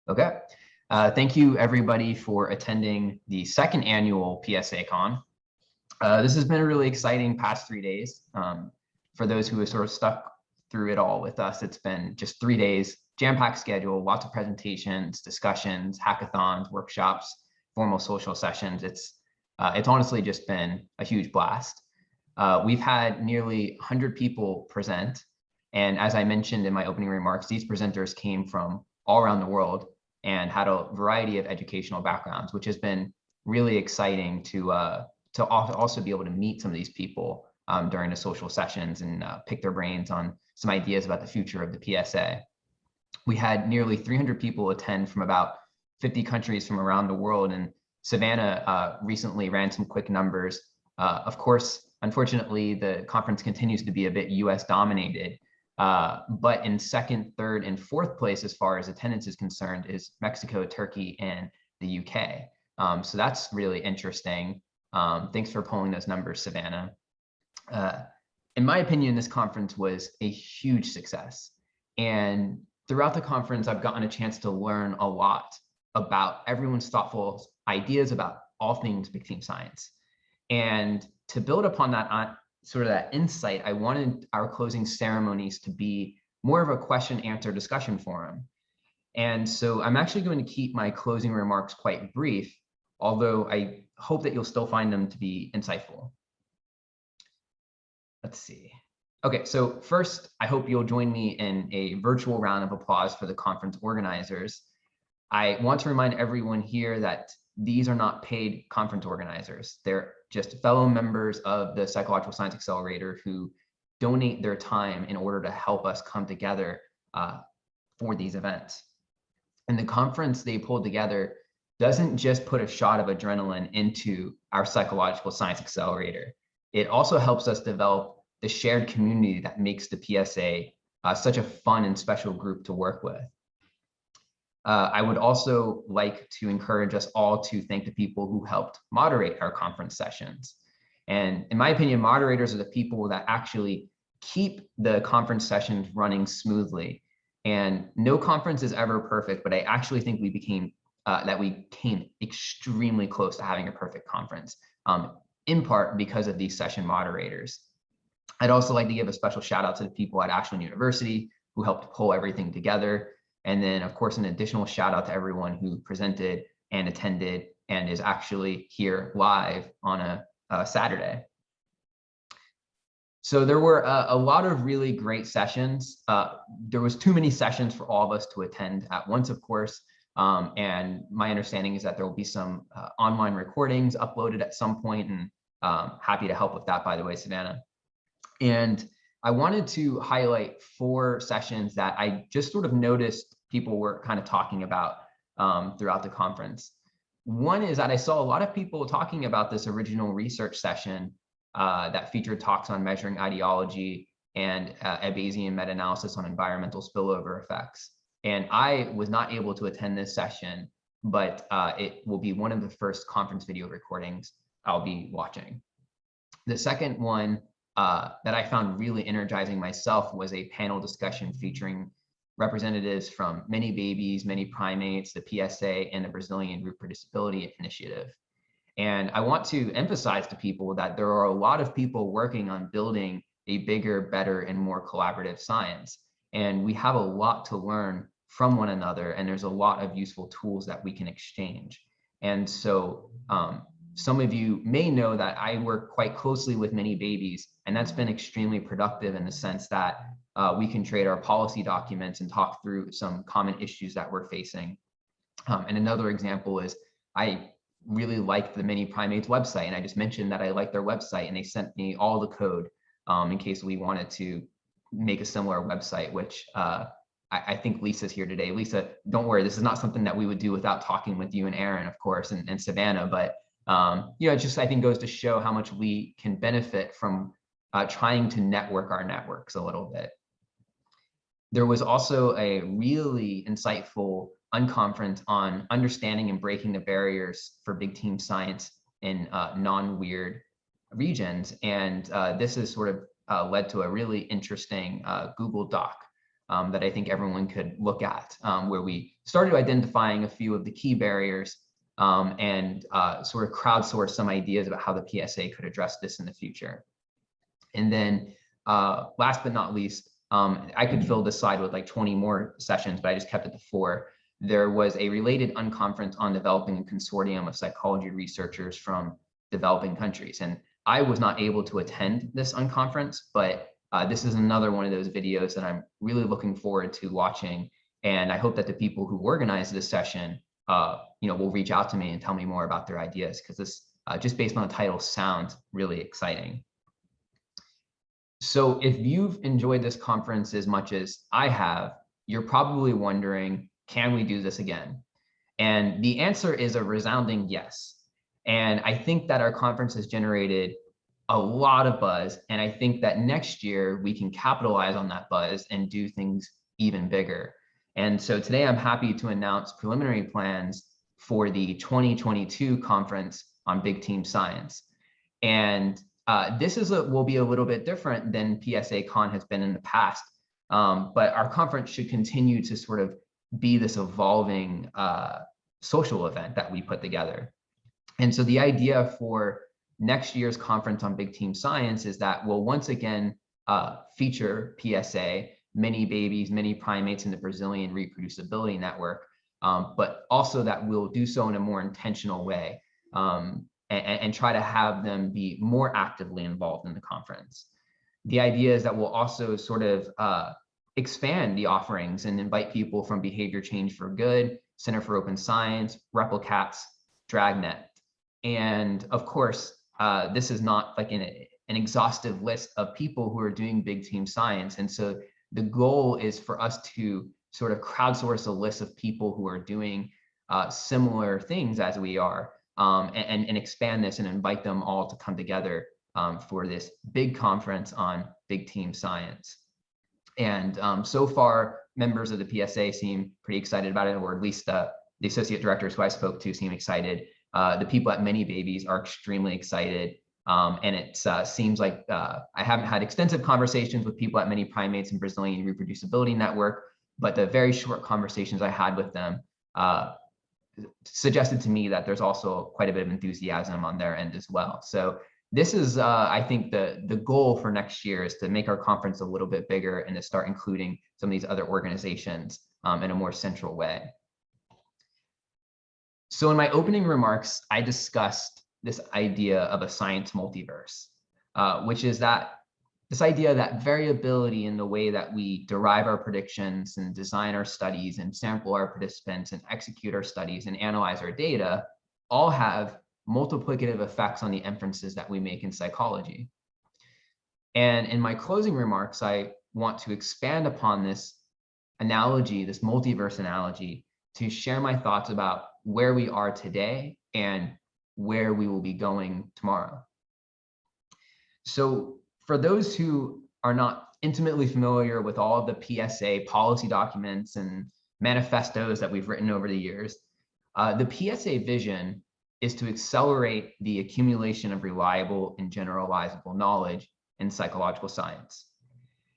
Okay. Thank you everybody for attending the second annual PSACON. This has been a really exciting past 3 days. For those who have sort of stuck through it all with us, it's been just 3 days, jam-packed schedule, lots of presentations, discussions, hackathons, workshops, formal social sessions. It's honestly just been a huge blast. We've had nearly 100 people present. And as I mentioned in my opening remarks, these presenters came from all around the world and had a variety of educational backgrounds, which has been really exciting to also be able to meet some of these people during the social sessions and pick their brains on some ideas about the future of the PSA. We had nearly 300 people attend from about 50 countries from around the world, and Savannah recently ran some quick numbers. Of course, unfortunately, the conference continues to be a bit US dominated, but in second, third, and fourth place as far as attendance is concerned is Mexico, Turkey, and the UK. So that's really interesting. Thanks for pulling those numbers, Savannah. In my opinion, this conference was a huge success. And throughout the conference, I've gotten a chance to learn a lot about everyone's thoughtful ideas about all things big team science. And to build upon that sort of that insight, I wanted our closing ceremonies to be more of a question answer discussion forum. And so I'm actually going to keep my closing remarks quite brief, although I hope that you'll still find them to be insightful. Let's see. Okay, so first, I hope you'll join me in a virtual round of applause for the conference organizers. I want to remind everyone here that these are not paid conference organizers. They're just fellow members of the Psychological Science Accelerator who donate their time in order to help us come together for these events. And the conference they pulled together doesn't just put a shot of adrenaline into our Psychological Science Accelerator. It also helps us develop the shared community that makes the PSA such a fun and special group to work with. I would also like to encourage us all to thank the people who helped moderate our conference sessions. And in my opinion, moderators are the people that actually keep the conference sessions running smoothly. And no conference is ever perfect, but I actually think we came extremely close to having a perfect conference, in part because of these session moderators. I'd also like to give a special shout out to the people at Ashland University who helped pull everything together. And then, of course, an additional shout out to everyone who presented and attended and is actually here live on a Saturday. So there were a lot of really great sessions. There was too many sessions for all of us to attend at once, of course. And my understanding is that there will be some online recordings uploaded at some point, and happy to help with that, by the way, Savannah. And I wanted to highlight 4 sessions that I just sort of noticed people were kind of talking about throughout the conference. One is that I saw a lot of people talking about this original research session that featured talks on measuring ideology and a Bayesian meta-analysis on environmental spillover effects. And I was not able to attend this session, but it will be one of the first conference video recordings I'll be watching. The second one that I found really energizing myself was a panel discussion featuring representatives from Many Babies, Many Primates, the PSA, and the Brazilian Reproducibility Initiative. And I want to emphasize to people that there are a lot of people working on building a bigger, better, and more collaborative science. And we have a lot to learn from one another, and there's a lot of useful tools that we can exchange. And so some of you may know that I work quite closely with Many Babies, and that's been extremely productive in the sense that we can trade our policy documents and talk through some common issues that we're facing. And another example is I really liked the Many Primates website, and I just mentioned that I liked their website, and they sent me all the code in case we wanted to make a similar website, which I think Lisa's here today. Lisa, don't worry, this is not something that we would do without talking with you and Aaron, of course, and Savannah, but you know, it just, I think, goes to show how much we can benefit from trying to network our networks a little bit. There was also a really insightful unconference on understanding and breaking the barriers for big team science in non-weird regions. And this has sort of led to a really interesting Google Doc that I think everyone could look at, where we started identifying a few of the key barriers and sort of crowdsource some ideas about how the PSA could address this in the future. And then last but not least, I could fill this slide with like 20 more sessions, but I just kept it to 4. There was a related unconference on developing a consortium of psychology researchers from developing countries. And I was not able to attend this unconference, but this is another one of those videos that I'm really looking forward to watching. And I hope that the people who organized this session will reach out to me and tell me more about their ideas, because this, just based on the title, sounds really exciting. So if you've enjoyed this conference as much as I have, you're probably wondering, can we do this again? And the answer is a resounding yes. And I think that our conference has generated a lot of buzz. And I think that next year we can capitalize on that buzz and do things even bigger. And so today I'm happy to announce preliminary plans for the 2022 conference on big team science. And this will be a little bit different than PSACon has been in the past, but our conference should continue to sort of be this evolving social event that we put together. And so the idea for next year's conference on big team science is that we'll once again feature PSA, many babies, many primates in the Brazilian reproducibility network, but also that we'll do so in a more intentional way. And try to have them be more actively involved in the conference. The idea is that we'll also sort of expand the offerings and invite people from Behavior Change for Good, Center for Open Science, Replicats, Dragnet. And of course, this is not like an exhaustive list of people who are doing big team science. And so the goal is for us to sort of crowdsource a list of people who are doing similar things as we are, and expand this and invite them all to come together for this big conference on big team science. And so far, members of the PSA seem pretty excited about it, or at least the associate directors who I spoke to seem excited. The people at Many Babies are extremely excited. And it seems like I haven't had extensive conversations with people at Many Primates and Brazilian Reproducibility Network, but the very short conversations I had with them suggested to me that there's also quite a bit of enthusiasm on their end as well. So this is, I think, the goal for next year is to make our conference a little bit bigger and to start including some of these other organizations in a more central way. So in my opening remarks, I discussed this idea of a science multiverse, which is that this idea that variability in the way that we derive our predictions and design our studies and sample our participants and execute our studies and analyze our data all have multiplicative effects on the inferences that we make in psychology. And in my closing remarks, I want to expand upon this analogy, this multiverse analogy, to share my thoughts about where we are today and where we will be going tomorrow. So for those who are not intimately familiar with all of the PSA policy documents and manifestos that we've written over the years, the PSA vision is to accelerate the accumulation of reliable and generalizable knowledge in psychological science.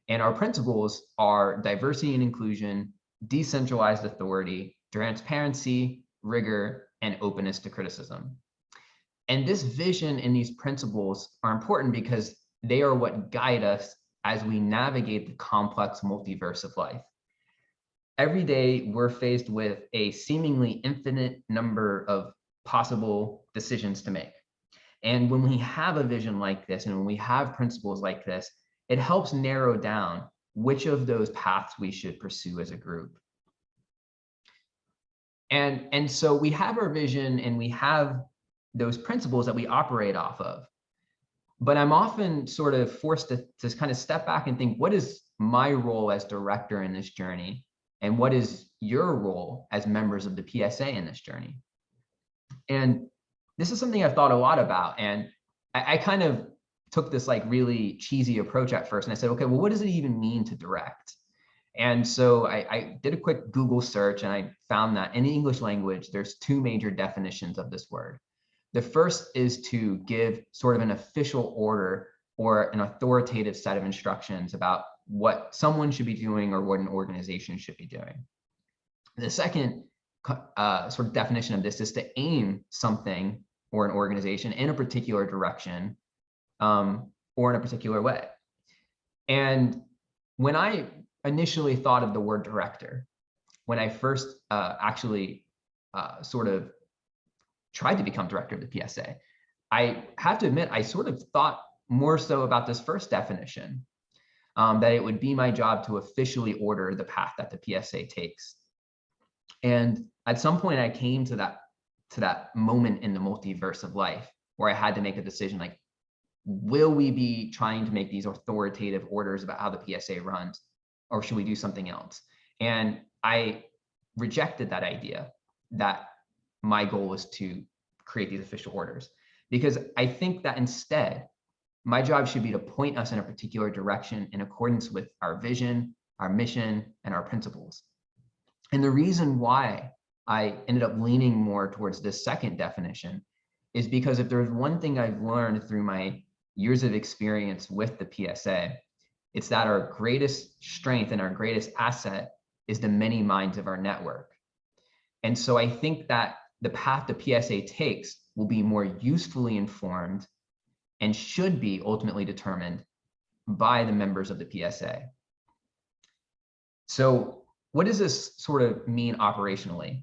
And our principles are diversity and inclusion, decentralized authority, transparency, rigor, and openness to criticism. And this vision and these principles are important because they are what guide us as we navigate the complex multiverse of life. Every day, we're faced with a seemingly infinite number of possible decisions to make. And when we have a vision like this, and when we have principles like this, it helps narrow down which of those paths we should pursue as a group. And so we have our vision and we have those principles that we operate off of. But I'm often sort of forced to kind of step back and think, what is my role as director in this journey? And what is your role as members of the PSA in this journey? And this is something I've thought a lot about. And I kind of took this like really cheesy approach at first. And I said, okay, well, what does it even mean to direct? And so I did a quick Google search and I found that in the English language, there's 2 major definitions of this word. The first is to give sort of an official order or an authoritative set of instructions about what someone should be doing or what an organization should be doing. The second sort of definition of this is to aim something or an organization in a particular direction or in a particular way. And when I initially thought of the word director, when I first actually sort of tried to become director of the PSA, I have to admit, I sort of thought more so about this first definition, that it would be my job to officially order the path that the PSA takes. And at some point I came to that moment in the multiverse of life where I had to make a decision, like, will we be trying to make these authoritative orders about how the PSA runs, or should we do something else? And I rejected that idea that my goal was to create these official orders, because I think that instead, my job should be to point us in a particular direction in accordance with our vision, our mission, and our principles. And the reason why I ended up leaning more towards this second definition is because if there's one thing I've learned through my years of experience with the PSA, it's that our greatest strength and our greatest asset is the many minds of our network. And so I think that the path the PSA takes will be more usefully informed and should be ultimately determined by the members of the PSA. So what does this sort of mean operationally?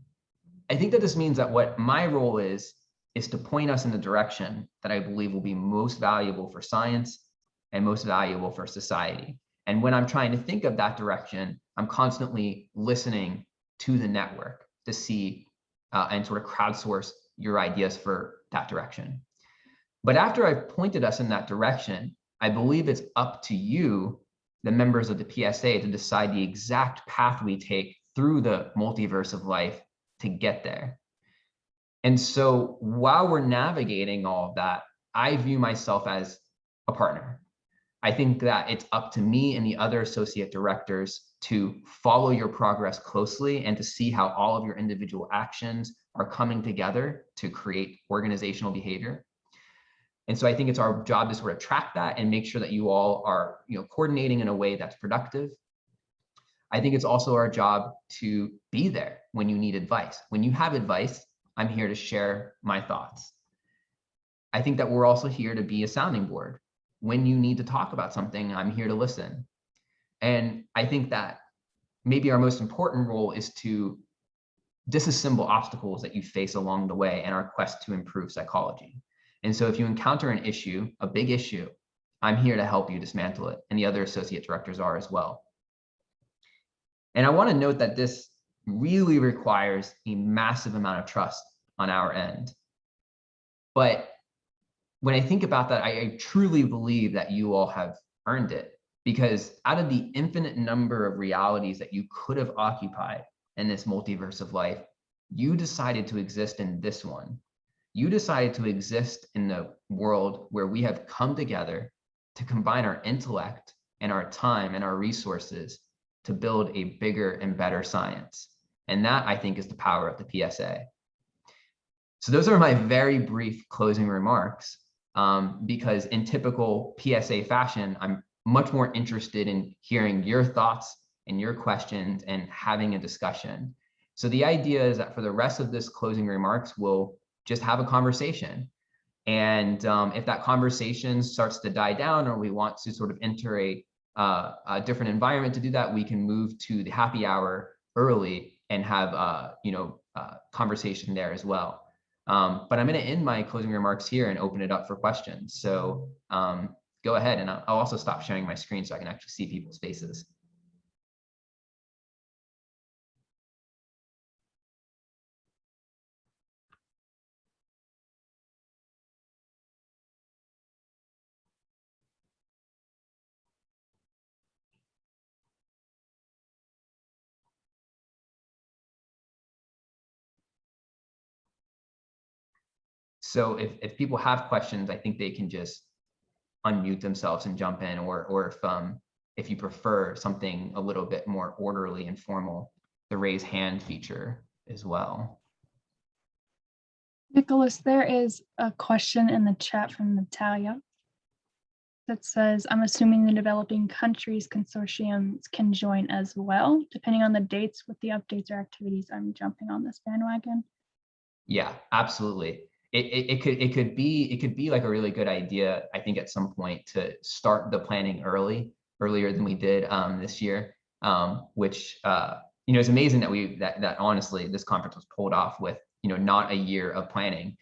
I think that this means that what my role is to point us in the direction that I believe will be most valuable for science and most valuable for society. And when I'm trying to think of that direction, I'm constantly listening to the network to see and sort of crowdsource your ideas for that direction. But after I've pointed us in that direction, I believe it's up to you, the members of the PSA, to decide the exact path we take through the multiverse of life to get there. And so while we're navigating all of that, I view myself as a partner. I think that it's up to me and the other associate directors to follow your progress closely and to see how all of your individual actions are coming together to create organizational behavior. And so I think it's our job to sort of track that and make sure that you all are, coordinating in a way that's productive. I think it's also our job to be there when you need advice. When you have advice, I'm here to share my thoughts. I think that we're also here to be a sounding board. When you need to talk about something, I'm here to listen. And I think that maybe our most important role is to disassemble obstacles that you face along the way in our quest to improve psychology. And so if you encounter an issue, a big issue, I'm here to help you dismantle it, and the other associate directors are as well. And I want to note that this really requires a massive amount of trust on our end. But when I think about that, I truly believe that you all have earned it, because out of the infinite number of realities that you could have occupied in this multiverse of life, you decided to exist in this one. You decided to exist in the world where we have come together to combine our intellect and our time and our resources to build a bigger and better science. And that, I think, is the power of the PSA. So those are my very brief closing remarks, because in typical PSA fashion, I'm much more interested in hearing your thoughts and your questions and having a discussion. So the idea is that for the rest of this closing remarks, we'll just have a conversation. And if that conversation starts to die down, or we want to sort of enter a different environment to do that, we can move to the happy hour early and have conversation there as well. But I'm going to end my closing remarks here and open it up for questions. So go ahead, and I'll also stop sharing my screen so I can actually see people's faces. So if people have questions, I think they can just unmute themselves and jump in, or if you prefer something a little bit more orderly and formal, the raise hand feature as well. Nicholas, there is a question in the chat from Natalia. that says, I'm assuming the developing countries consortiums can join as well, depending on the dates with the updates or activities. I'm jumping on this bandwagon. Yeah, absolutely. It could be like a really good idea, I think, at some point to start the planning earlier than we did this year, which is amazing that honestly this conference was pulled off with not a year of planning.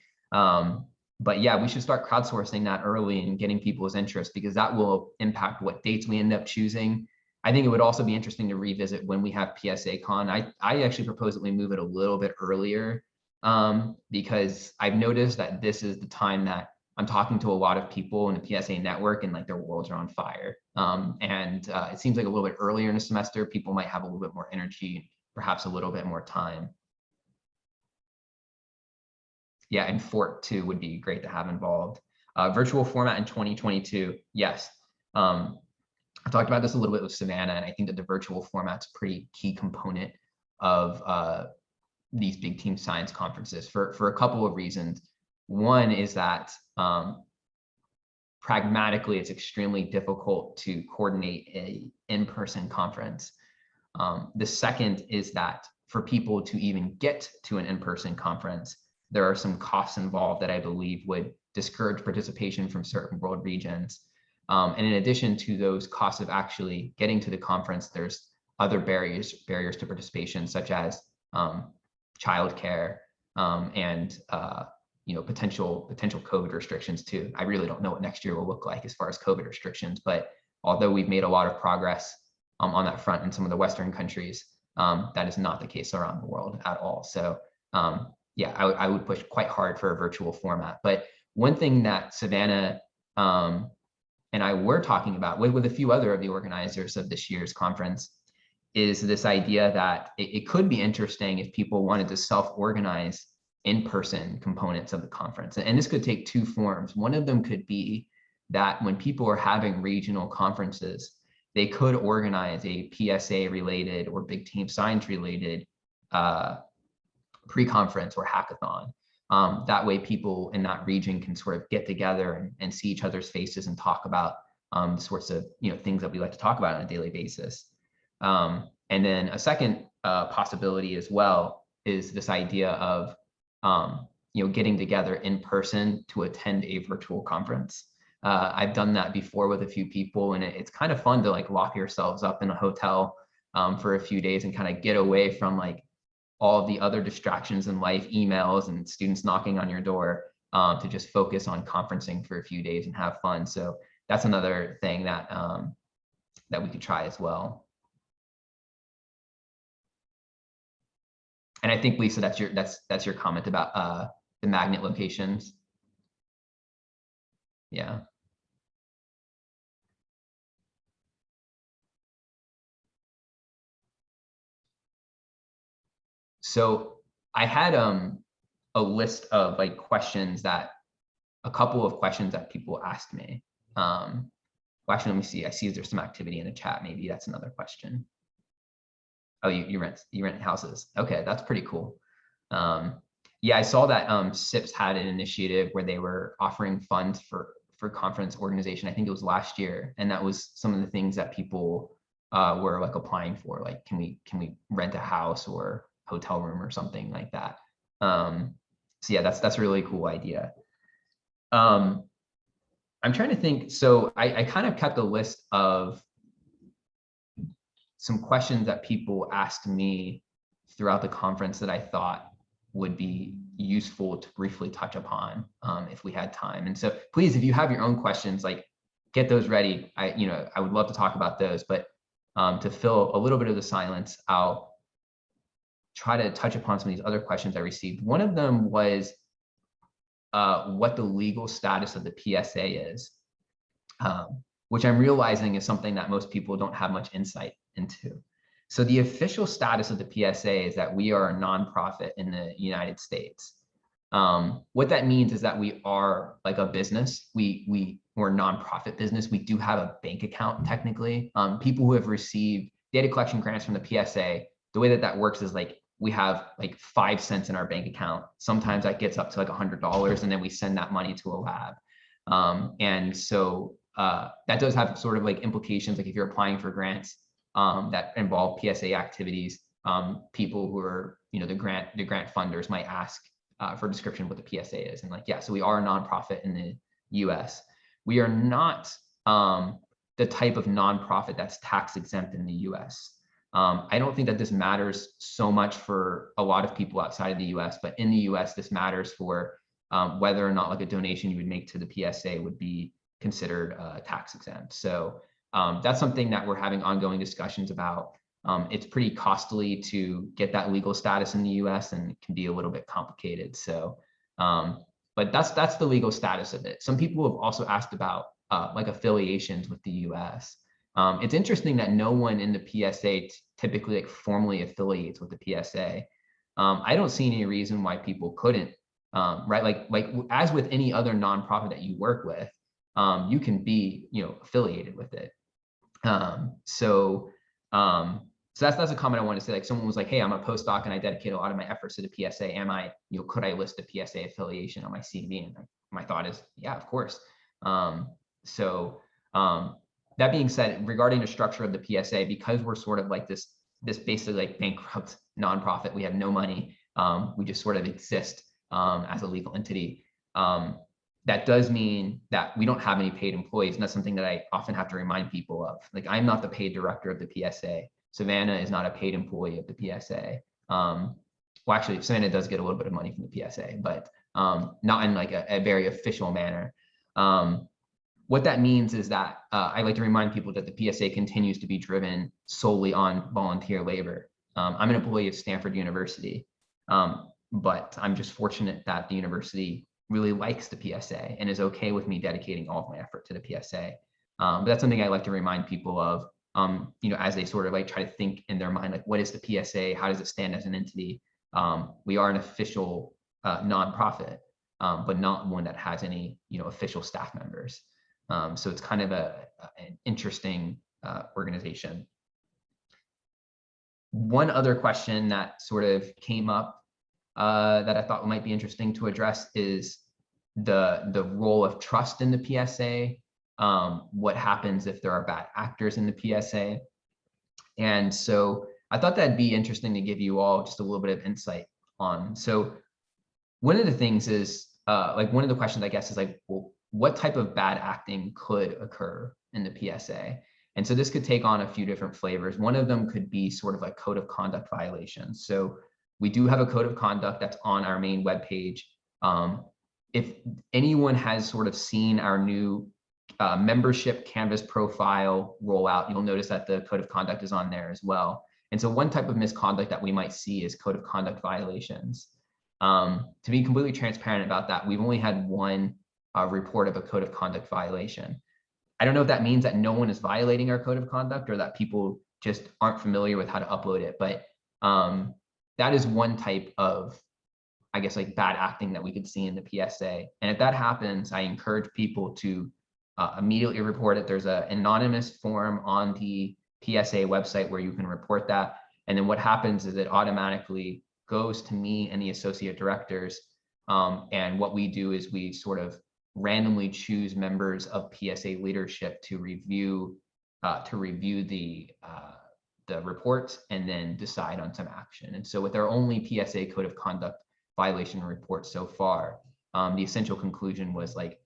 But yeah, we should start crowdsourcing that early and getting people's interest, because that will impact what dates we end up choosing. I think it would also be interesting to revisit when we have PSACon. I actually propose that we move it a little bit earlier, because I've noticed that this is the time that I'm talking to a lot of people in the PSA network, and like their worlds are on fire. It seems like a little bit earlier in the semester, people might have a little bit more energy, perhaps a little bit more time. Yeah, and Fort too would be great to have involved. Virtual format in 2022, yes. I talked about this a little bit with Savannah, and I think that the virtual format's a pretty key component of these big team science conferences for a couple of reasons. One is that pragmatically, it's extremely difficult to coordinate an in-person conference. The second is that for people to even get to an in-person conference, there are some costs involved that I believe would discourage participation from certain world regions. And in addition to those costs of actually getting to the conference, there's other barriers to participation, such as childcare and potential COVID restrictions too. I really don't know what next year will look like as far as COVID restrictions, but although we've made a lot of progress on that front in some of the Western countries, that is not the case around the world at all. So yeah, I would push quite hard for a virtual format. But one thing that Savannah and I were talking about with a few other of the organizers of this year's conference is this idea that it could be interesting if people wanted to self-organize in-person components of the conference. And this could take two forms. One of them could be that when people are having regional conferences, they could organize a PSA related or big team science related pre-conference or hackathon. That way people in that region can sort of get together and see each other's faces and talk about the sorts of things that we like to talk about on a daily basis. And then a second possibility as well is this idea of getting together in person to attend a virtual conference. I've done that before with a few people, and it's kind of fun to like lock yourselves up in a hotel for a few days and kind of get away from like all of the other distractions in life, emails and students knocking on your door, to just focus on conferencing for a few days and have fun. So that's another thing that that we could try as well. And I think, Lisa, that's your comment about the magnet locations. Yeah. So I had a list of like questions a couple of questions that people asked me. Actually, let me see. I see there's some activity in the chat. Maybe that's another question. Oh, you rent houses. Okay, that's pretty cool. Yeah, I saw that SIPS had an initiative where they were offering funds for conference organization. I think it was last year, and that was some of the things that people were like applying for. Like, can we rent a house or hotel room or something like that? So yeah, that's a really cool idea. I'm trying to think. So I kind of kept a list of some questions that people asked me throughout the conference that I thought would be useful to briefly touch upon if we had time. And so please, if you have your own questions, like get those ready. I would love to talk about those, but to fill a little bit of the silence, I'll try to touch upon some of these other questions I received. One of them was what the legal status of the PSA is, which I'm realizing is something that most people don't have much insight into. So the official status of the PSA is that we are a nonprofit in the United States. What that means is that we are like a business. We're a nonprofit business. We do have a bank account technically. People who have received data collection grants from the PSA, the way that works is like we have like 5 cents in our bank account. Sometimes that gets up to like $100, and then we send that money to a lab. And so that does have sort of like implications, like if you're applying for grants that involve PSA activities, people who are, the grant funders might ask for a description of what the PSA is. And like, yeah, so we are a nonprofit in the US. We are not the type of nonprofit that's tax exempt in the US. I don't think that this matters so much for a lot of people outside of the US, but in the US, this matters for whether or not like a donation you would make to the PSA would be considered tax exempt. So that's something that we're having ongoing discussions about. It's pretty costly to get that legal status in the US, and it can be a little bit complicated. So, but that's the legal status of it. Some people have also asked about like affiliations with the US. It's interesting that no one in the PSA typically like formally affiliates with the PSA. I don't see any reason why people couldn't, right? Like as with any other nonprofit that you work with, you can be, affiliated with it. So that's a comment I want to say. Like someone was like, hey, I'm a postdoc and I dedicate a lot of my efforts to the PSA. Am I, could I list a PSA affiliation on my CV? And my thought is, yeah, of course. That being said, regarding the structure of the PSA, because we're sort of like this basically like bankrupt nonprofit, we have no money. We just sort of exist as a legal entity. That does mean that we don't have any paid employees. And that's something that I often have to remind people of. Like, I'm not the paid director of the PSA. Savannah is not a paid employee of the PSA. Well, actually, Savannah does get a little bit of money from the PSA, but not in like a very official manner. What that means is that I like to remind people that the PSA continues to be driven solely on volunteer labor. I'm an employee of Stanford University, but I'm just fortunate that the university really likes the PSA and is okay with me dedicating all of my effort to the PSA. But that's something I like to remind people of, as they sort of like try to think in their mind, like, what is the PSA? How does it stand as an entity? We are an official nonprofit, but not one that has any, official staff members. So it's kind of an interesting organization. One other question that sort of came up that I thought might be interesting to address is the role of trust in the PSA. What happens if there are bad actors in the PSA? And so I thought that'd be interesting to give you all just a little bit of insight on. So one of the things is, like one of the questions I guess is like, well, what type of bad acting could occur in the PSA? And so this could take on a few different flavors. One of them could be sort of like code of conduct violations. So we do have a code of conduct that's on our main webpage. If anyone has sort of seen our new membership Canvas profile rollout, you'll notice that the code of conduct is on there as well. And so one type of misconduct that we might see is code of conduct violations. To be completely transparent about that, we've only had one report of a code of conduct violation. I don't know if that means that no one is violating our code of conduct or that people just aren't familiar with how to upload it, but that is one type of, I guess, like bad acting that we could see in the PSA. And if that happens, I encourage people to immediately report it. There's an anonymous form on the PSA website where you can report that. And then what happens is it automatically goes to me and the associate directors. And what we do is we sort of randomly choose members of PSA leadership to review the reports and then decide on some action. And so with our only PSA code of conduct violation report so far, the essential conclusion was like,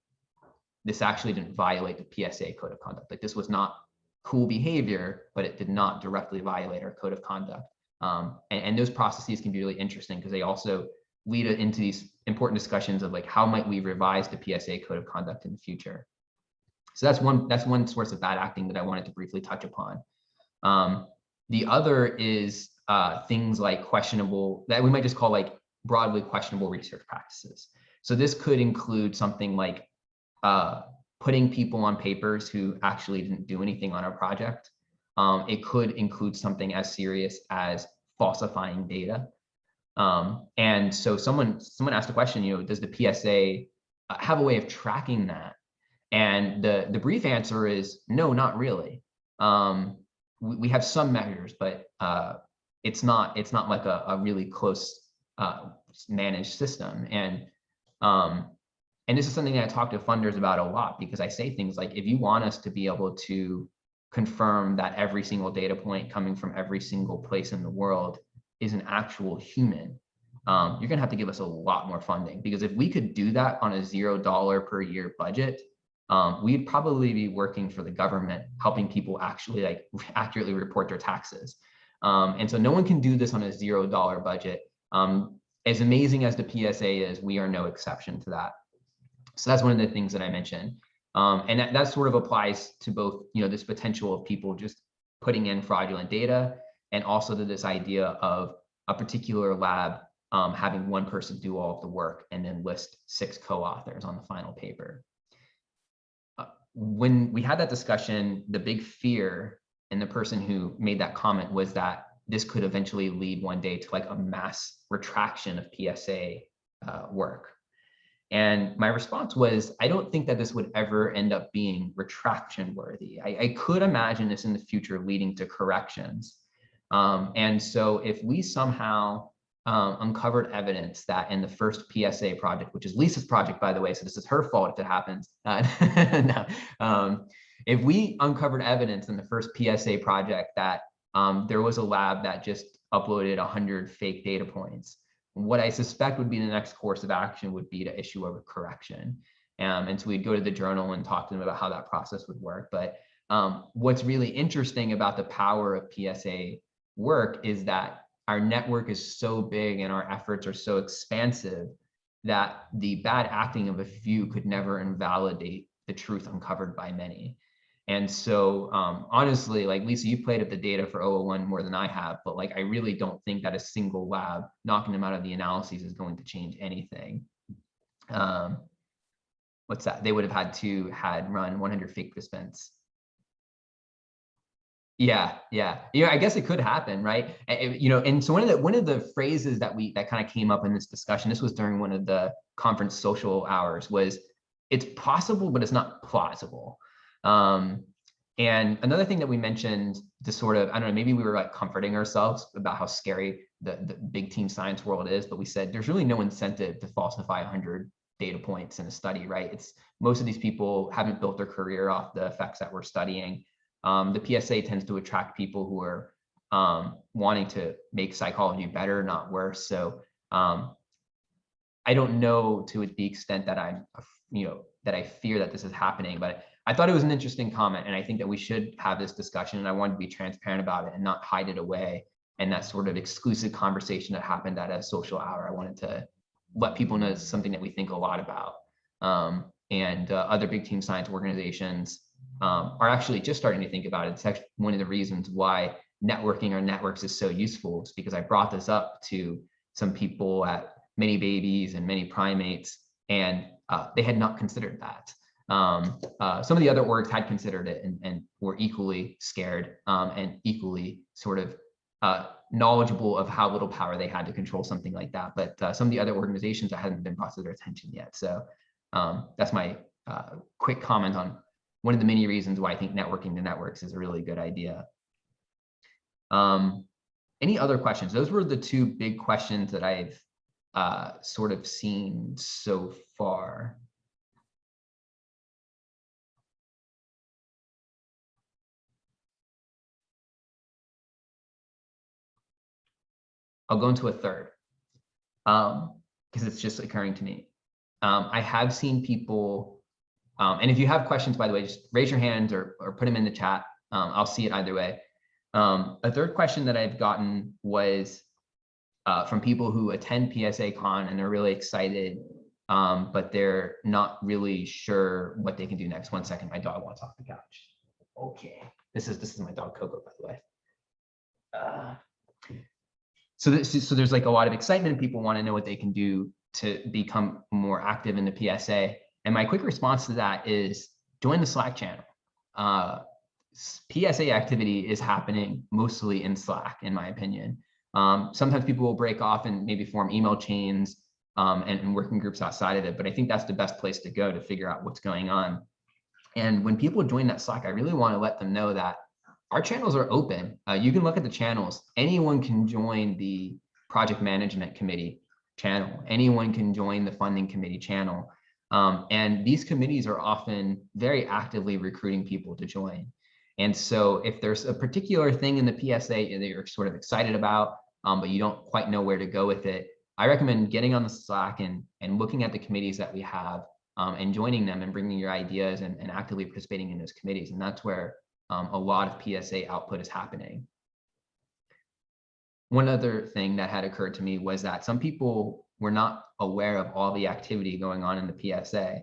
this actually didn't violate the PSA code of conduct. Like, this was not cool behavior, but it did not directly violate our code of conduct. And those processes can be really interesting because they also lead into these important discussions of like, how might we revise the PSA code of conduct in the future? So that's one source of bad acting that I wanted to briefly touch upon. The other is things like questionable, that we might just call like broadly questionable research practices. So this could include something like putting people on papers who actually didn't do anything on our project. It could include something as serious as falsifying data. And so someone asked a question, does the PSA have a way of tracking that? And the brief answer is no, not really. We have some measures, but it's not like a really close managed system. And And this is something that I talk to funders about a lot, because I say things like, if you want us to be able to confirm that every single data point coming from every single place in the world is an actual human, you're gonna have to give us a lot more funding, because if we could do that on a $0 per year budget, we'd probably be working for the government, helping people actually like accurately report their taxes. And so no one can do this on a $0 budget. As amazing as the PSA is, we are no exception to that. So that's one of the things that I mentioned. And that sort of applies to both, this potential of people just putting in fraudulent data, and also to this idea of a particular lab having one person do all of the work and then list 6 co-authors on the final paper. When we had that discussion, the big fear in the person who made that comment was that this could eventually lead one day to like a mass retraction of PSA work. And my response was, I don't think that this would ever end up being retraction worthy. I could imagine this in the future leading to corrections. And so if we somehow uncovered evidence that in the first PSA project, which is Lisa's project, by the way, so this is her fault if it happens. No. If we uncovered evidence in the first PSA project that there was a lab that just uploaded 100 fake data points, what I suspect would be the next course of action would be to issue a correction. And so we'd go to the journal and talk to them about how that process would work. But what's really interesting about the power of PSA work is that our network is so big and our efforts are so expansive that the bad acting of a few could never invalidate the truth uncovered by many. And so honestly, like Lisa, you played at the data for 001 more than I have, but like I really don't think that a single lab knocking them out of the analyses is going to change anything. What's that? They would have had to run 100 fake participants. Yeah. I guess it could happen, right? And so one of the phrases that kind of came up in this discussion, this was during one of the conference social hours, was it's possible, but it's not plausible. And another thing that we mentioned to sort of, I don't know, maybe we were like comforting ourselves about how scary the big team science world is, but we said there's really no incentive to falsify 100 data points in a study, right? Most of these people haven't built their career off the effects that we're studying. The PSA tends to attract people who are wanting to make psychology better, not worse. So I don't know to the extent that that I fear that this is happening, but I thought it was an interesting comment, and I think that we should have this discussion, and I wanted to be transparent about it and not hide it away. And that sort of exclusive conversation that happened at a social hour, I wanted to let people know it's something that we think a lot about. And other big team science organizations are actually just starting to think about it. It's actually one of the reasons why networking or networks is so useful. It's because I brought this up to some people at Many Babies and Many Primates, and they had not considered that. Some of the other orgs had considered it and were equally scared and equally sort of knowledgeable of how little power they had to control something like that. But some of the other organizations that hadn't been brought to their attention yet. So that's my quick comment on one of the many reasons why I think networking to networks is a really good idea. Any other questions? Those were the two big questions that I've sort of seen so far. I'll go into a third because it's just occurring to me. I have seen people, and if you have questions, by the way, just raise your hands or put them in the chat. I'll see it either way. A third question that I've gotten was from people who attend PSACon and they're really excited, but they're not really sure what they can do next. 1 second, my dog wants off the couch. Okay, this is my dog Coco, by the way. So there's like a lot of excitement and people want to know what they can do to become more active in the PSA. And my quick response to that is join the Slack channel. PSA activity is happening mostly in Slack, in my opinion. Sometimes people will break off and maybe form email chains and working groups outside of it, but I think that's the best place to go to figure out what's going on. And when people join that Slack, I really want to let them know that our channels are open. You can look at the channels. Anyone can join the project management committee channel. Anyone can join the funding committee channel. And these committees are often very actively recruiting people to join. And so if there's a particular thing in the PSA that you're sort of excited about, but you don't quite know where to go with it, I recommend getting on the Slack and looking at the committees that we have and joining them and bringing your ideas and actively participating in those committees. And that's where a lot of PSA output is happening. One other thing that had occurred to me was that some people were not aware of all the activity going on in the PSA.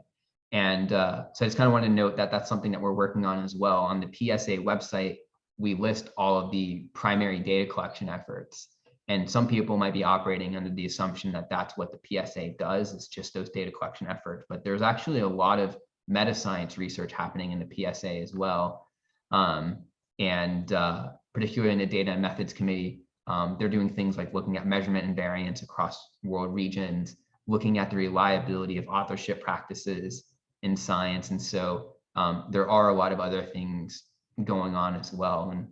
And so I just kind of want to note that that's something that we're working on as well. On the PSA website, we list all of the primary data collection efforts. And some people might be operating under the assumption that that's what the PSA does, it's just those data collection efforts. But there's actually a lot of meta-science research happening in the PSA as well. Particularly in the Data and Methods Committee, they're doing things like looking at measurement and variance across world regions, looking at the reliability of authorship practices in science. And so there are a lot of other things going on as well. And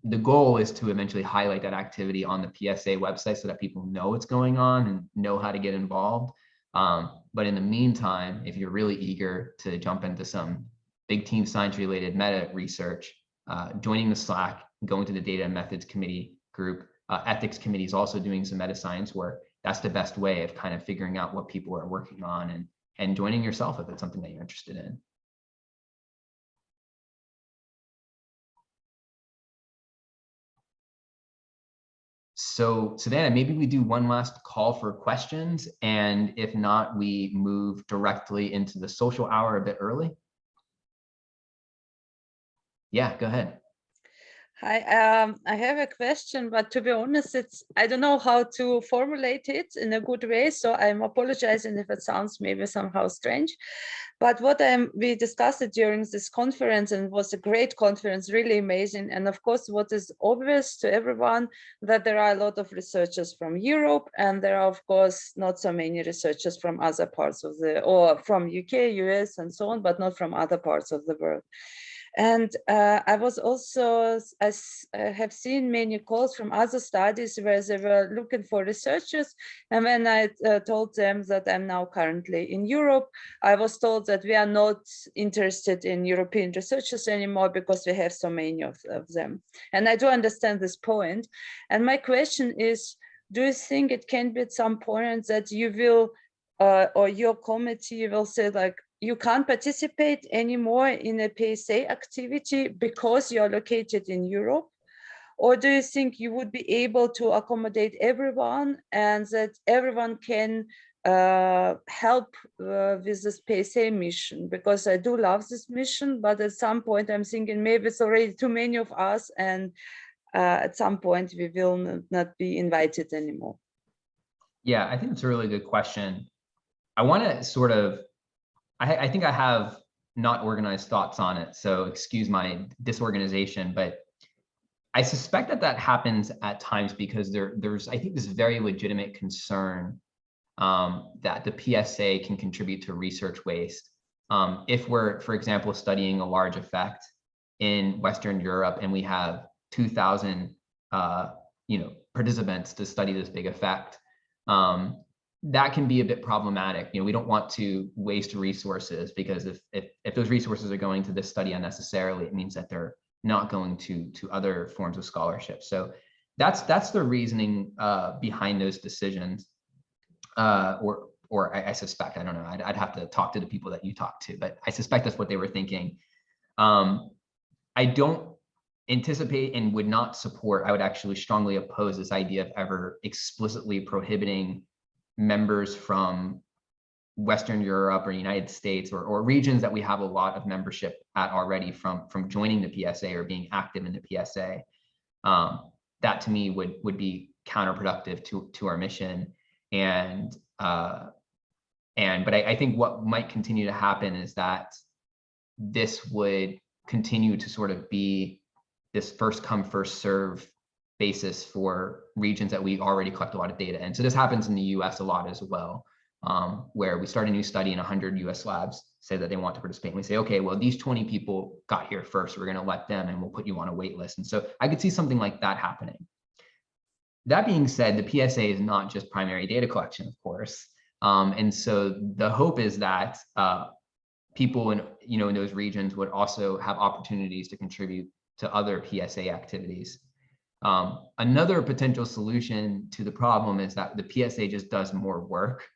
the goal is to eventually highlight that activity on the PSA website so that people know what's going on and know how to get involved. But in the meantime, if you're really eager to jump into some big team science related meta research, joining the Slack, going to the Data and Methods Committee group, ethics committee is also doing some meta science work. That's the best way of kind of figuring out what people are working on and joining yourself if it's something that you're interested in. So Savannah, maybe we do one last call for questions, and if not, we move directly into the social hour a bit early. Yeah, go ahead. Hi, I have a question, but to be honest, I don't know how to formulate it in a good way, so I'm apologizing if it sounds maybe somehow strange. But we discussed it during this conference, and it was a great conference, really amazing. And of course, what is obvious to everyone, that there are a lot of researchers from Europe, and there are, of course, not so many researchers from other parts of or from UK, US, and so on, but not from other parts of the world. And I was also, I have seen many calls from other studies where they were looking for researchers. And when I told them that I'm now currently in Europe, I was told that we are not interested in European researchers anymore because we have so many of them. And I do understand this point. And my question is, do you think it can be at some point that you will, or your committee will say like, you can't participate anymore in a PSA activity because you're located in Europe? Or do you think you would be able to accommodate everyone and that everyone can help with this PSA mission? Because I do love this mission, but at some point I'm thinking maybe it's already too many of us, and at some point we will not be invited anymore. Yeah, I think it's a really good question. I want to sort of, I think I have not organized thoughts on it, so excuse my disorganization, but I suspect that that happens at times because there's, I think, this very legitimate concern that the PSA can contribute to research waste. If we're, for example, studying a large effect in Western Europe and we have 2,000 participants to study this big effect, that can be a bit problematic. We don't want to waste resources, because if those resources are going to this study unnecessarily, it means that they're not going to other forms of scholarship. So that's the reasoning behind those decisions. Or I suspect, I don't know, I'd have to talk to the people that you talk to, but I suspect that's what they were thinking. I don't anticipate and would not support, I would actually strongly oppose this idea of ever explicitly prohibiting members from Western Europe or United States or regions that we have a lot of membership at already from joining the PSA or being active in the PSA. That to me would be counterproductive to our mission. But I think what might continue to happen is that this would continue to sort of be this first come, first serve basis for regions that we already collect a lot of data in. So this happens in the US a lot as well, where we start a new study and 100 US labs say that they want to participate. And we say, okay, well, these 20 people got here first, we're gonna let them and we'll put you on a wait list. And so I could see something like that happening. That being said, the PSA is not just primary data collection, of course. And so the hope is that people in in those regions would also have opportunities to contribute to other PSA activities. Another potential solution to the problem is that the PSA just does more work.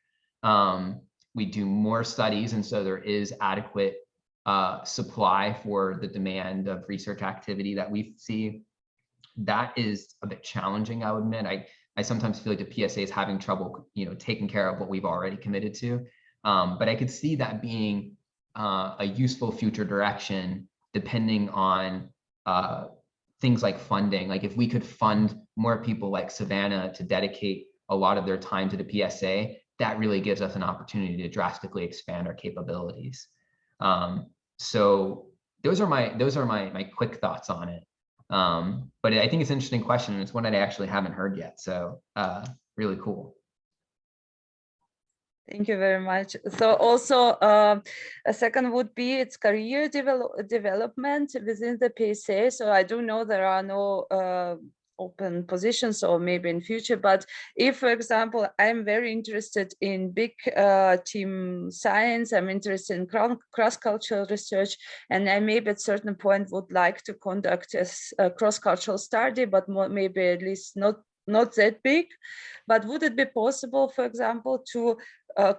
We do more studies, and so there is adequate supply for the demand of research activity that we see. That is a bit challenging, I would admit. I sometimes feel like the PSA is having trouble, taking care of what we've already committed to. But I could see that being a useful future direction, depending on things like funding. Like if we could fund more people like Savannah to dedicate a lot of their time to the PSA, that really gives us an opportunity to drastically expand our capabilities. So those are my quick thoughts on it. But I think it's an interesting question, and it's one that I actually haven't heard yet. So really cool. Thank you very much. So also a second would be its career development within the PSA. So I do know there are no open positions, or maybe in future, but if, for example, I'm very interested in big team science, I'm interested in cross-cultural research, and I maybe at a certain point would like to conduct a cross-cultural study, but maybe at least not that big. But would it be possible, for example, to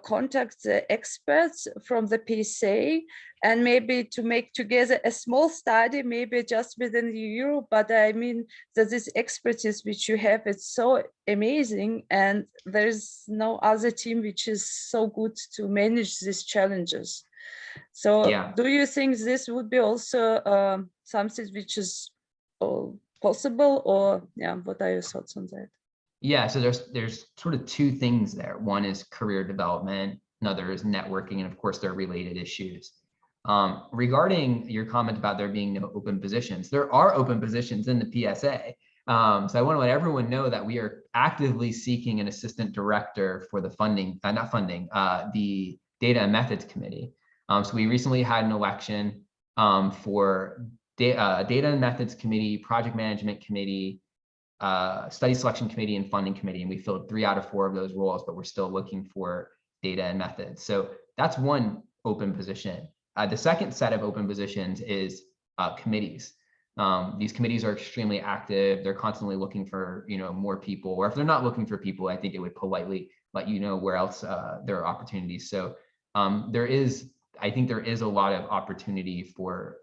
contact the experts from the PSA and maybe to make together a small study, maybe just within Europe? But I mean that this expertise which you have, it's so amazing, and there's no other team which is so good to manage these challenges. So Yeah. do you think this would be also something which is possible, or yeah, what are your thoughts on that? Yeah, so there's sort of two things there. One is career development, another is networking, and of course they're related issues. Regarding your comment about there being no open positions, there are open positions in the PSA. So I want to let everyone know that we are actively seeking an assistant director for the the Data and Methods Committee. So we recently had an election for Data and Methods Committee, Project Management Committee, Study Selection Committee, and Funding Committee, and we filled 3 out of 4 of those roles, but we're still looking for data and methods. So that's one open position. The second set of open positions is committees. These committees are extremely active. They're constantly looking for more people, or if they're not looking for people, I think it would politely let you know where else there are opportunities. So I think there is a lot of opportunity for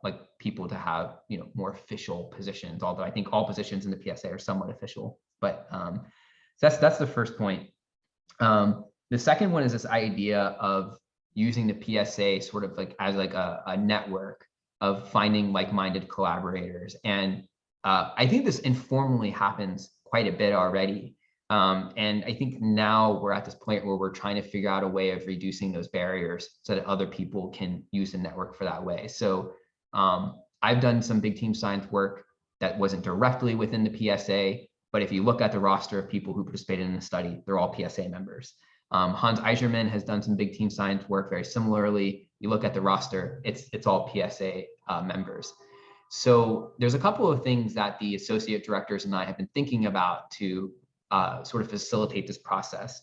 like people to have more official positions, although I think all positions in the PSA are somewhat official. But so that's the first point. The second one is this idea of using the PSA sort of like as like a network of finding like-minded collaborators, and I think this informally happens quite a bit already. And I think now we're at this point where we're trying to figure out a way of reducing those barriers so that other people can use the network for that way. So I've done some big team science work that wasn't directly within the PSA, but if you look at the roster of people who participated in the study, they're all PSA members. Hans Eiserman has done some big team science work very similarly. You look at the roster, it's all PSA members. So there's a couple of things that the associate directors and I have been thinking about to sort of facilitate this process.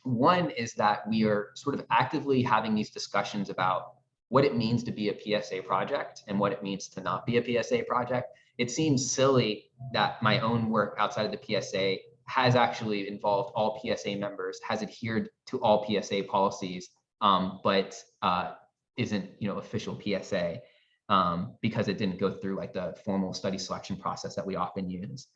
One is that we are sort of actively having these discussions about what it means to be a PSA project and what it means to not be a PSA project. It seems silly that my own work outside of the PSA has actually involved all PSA members, has adhered to all PSA policies, but isn't official PSA because it didn't go through like the formal study selection process that we often use.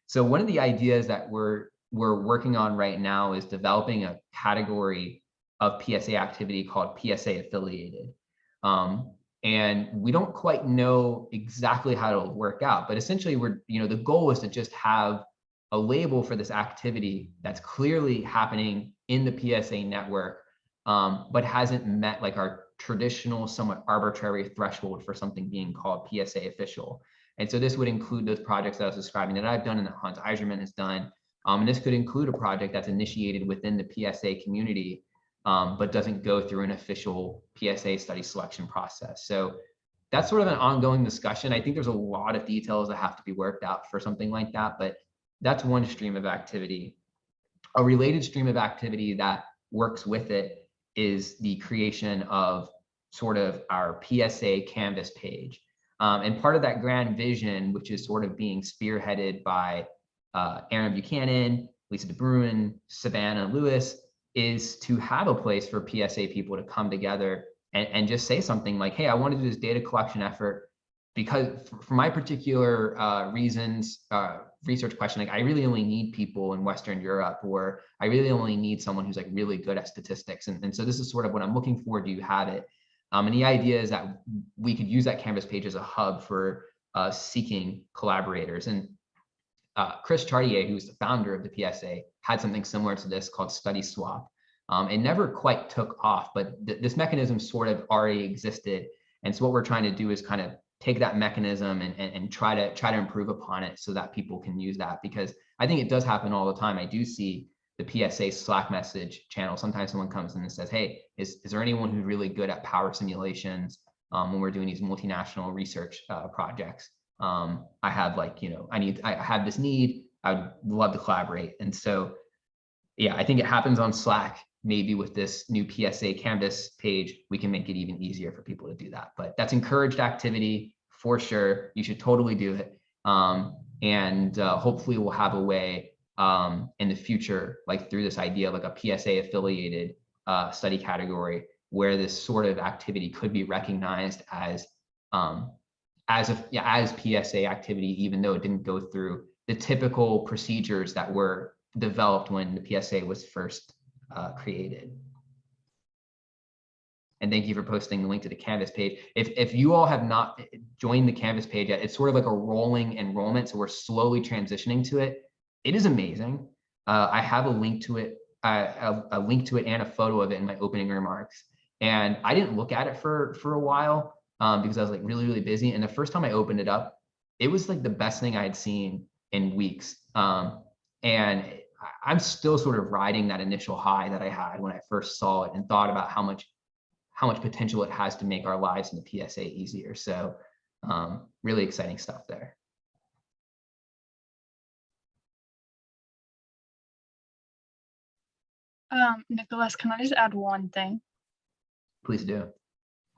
So one of the ideas that we're working on right now is developing a category of PSA activity called PSA affiliated. And we don't quite know exactly how it'll work out, but essentially the goal is to just have a label for this activity that's clearly happening in the PSA network, but hasn't met like our traditional, somewhat arbitrary threshold for something being called PSA official. And so this would include those projects that I was describing that I've done and that Hans Eiserman has done. And this could include a project that's initiated within the PSA community, but doesn't go through an official PSA study selection process. So that's sort of an ongoing discussion. I think there's a lot of details that have to be worked out for something like that, but that's one stream of activity. A related stream of activity that works with it is the creation of sort of our PSA Canvas page. And part of that grand vision, which is sort of being spearheaded by Aaron Buchanan, Lisa DeBruin, Savannah Lewis, is to have a place for PSA people to come together and just say something like, hey, I want to do this data collection effort because for my particular reasons, research question, like I really only need people in Western Europe, or I really only need someone who's like really good at statistics. And so this is sort of what I'm looking for. Do you have it? And the idea is that we could use that Canvas page as a hub for seeking collaborators. And Chris Chartier, who's the founder of the PSA, had something similar to this called Study Swap. It never quite took off, but this mechanism sort of already existed. And so what we're trying to do is kind of take that mechanism and try to improve upon it so that people can use that, because I think it does happen all the time. I do see the PSA Slack message channel. Sometimes someone comes in and says, hey, is there anyone who's really good at power simulations when we're doing these multinational research projects? I have like, I have this need, I would love to collaborate. And so, yeah, I think it happens on Slack. Maybe with this new PSA Canvas page, we can make it even easier for people to do that. But that's encouraged activity for sure. You should totally do it. And hopefully we'll have a way in the future, like through this idea of like a PSA affiliated study category, where this sort of activity could be recognized as PSA activity, even though it didn't go through the typical procedures that were developed when the PSA was first created. And thank you for posting the link to the Canvas page. If you all have not joined the Canvas page yet, it's sort of like a rolling enrollment, so we're slowly transitioning to it. It is amazing. I have a link to it, and a photo of it in my opening remarks. And I didn't look at it for a while because I was like really busy. And the first time I opened it up, it was like the best thing I had seen in weeks. And I'm still sort of riding that initial high that I had when I first saw it and thought about how much potential it has to make our lives in the PSA easier. So really exciting stuff there. Nicholas, can I just add one thing? Please do.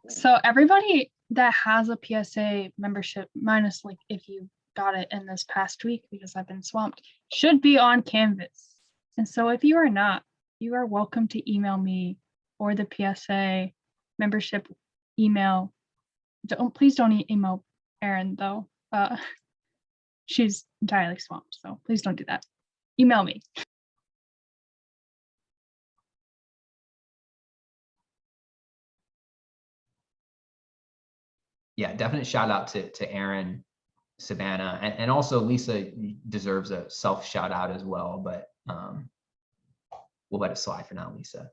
So everybody that has a PSA membership, minus like if you got it in this past week because I've been swamped, should be on Canvas. And so if you are not, you are welcome to email me or the PSA membership email. Please don't email Erin though. She's entirely swamped, so please don't do that. Email me. Yeah, definite shout out to Erin, Savannah, and also Lisa deserves a self shout out as well, but we'll let it slide for now, Lisa.